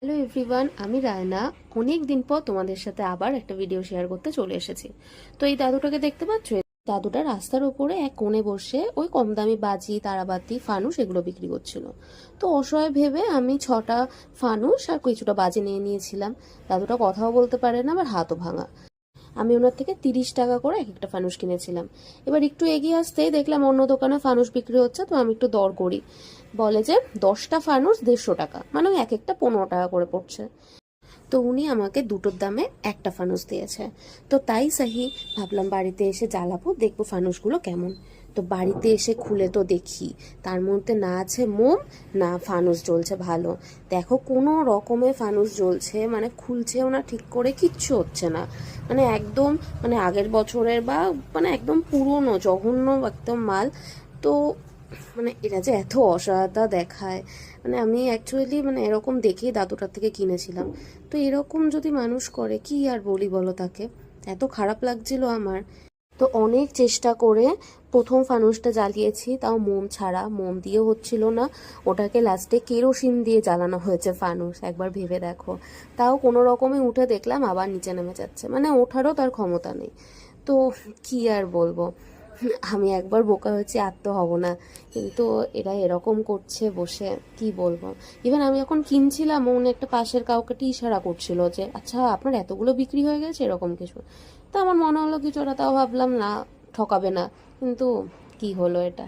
Hello everyone, আমি রায়না। অনেক দিন পর তোমাদের সাথে আবার একটা ভিডিও শেয়ার করতে চলে এসেছি। তো এই দাদুটাকে দেখতে পাচ্ছ? এই দাদুটা রাস্তার উপরে এক কোণে বসে ওই কম দামি বাজি, তারাবাতি, ফানুস এগুলো বিক্রি করছিল। তো অসহায় ভেবে আমি 6টা ফানুস আর কিছুটা বাজি নিয়ে নিয়েছিলাম। দাদুটা কথাও বলতে পারে না, আবার হাতও ভাঙা। আমি ওনার থেকে 30 টাকা করে এক একটা ফানুস কিনেছিলাম। এবার একটু এগিয়ে আসতেই দেখলাম অন্য দোকানে ফানুস বিক্রি হচ্ছে, তো আমি একটু দর করি। বলে যে 10টা ফানুস 150 টাকা, মানে ওই এক একটা 15 টাকা করে পড়ছে। তো উনি আমাকে দুটোর দামে একটা ফানুস দিয়েছে। তো তাই সাহি ভাবলাম বাড়িতে এসে জ্বালাবো, দেখবো ফানুসগুলো কেমন। তো বাড়িতে এসে খুলে তো দেখি তার মধ্যে না আছে মোম, না ফানুস জ্বলছে ভালো। দেখো কোনো রকমে ফানুস জ্বলছে, মানে খুলছেও না ঠিক করে, কিচ্ছু হচ্ছে না। মানে একদম, মানে আগের বছরের বা মানে একদম পুরনো জঘন্য একদম মাল। তো মানে এরা যে এত অসহায়তা দেখায়, মানে আমি অ্যাকচুয়ালি মানে এরকম দেখেই দাদুটার থেকে কিনেছিলাম। তো এরকম যদি মানুষ করে, কি আর বলি বলো তাকে। এত খারাপ লাগছিল আমার। তো অনেক চেষ্টা করে প্রথম ফানুসটা জ্বালিয়েছি, তাও মোম ছাড়া, মোম দিয়ে হচ্ছিল না। ওটাকে লাস্টে কেরোসিন দিয়ে জ্বালানো হয়েছে ফানুস, একবার ভেবে দেখো। তাও কোনো রকমে উঠে দেখলাম আবার নিচে নেমে যাচ্ছে, মানে ওঠারও তার ক্ষমতা নেই। তো কি আর বলবো, আমি একবার বোকা হয়েছি, আর তো হব না। কিন্তু এরা এরকম করছে বসে, কি বলবো। ইভেন আমি যখন কিনছিলাম, মনে একটা পাশের কাউকে ইশারা করছিল যে আচ্ছা আপনার এতগুলো বিক্রি হয়ে গেছে, এরকম কিছু। তো আমার মনে হলো কিছুটা, তাও ভাবলাম না, ঠকাবে না। কিন্তু কি হলো এটা।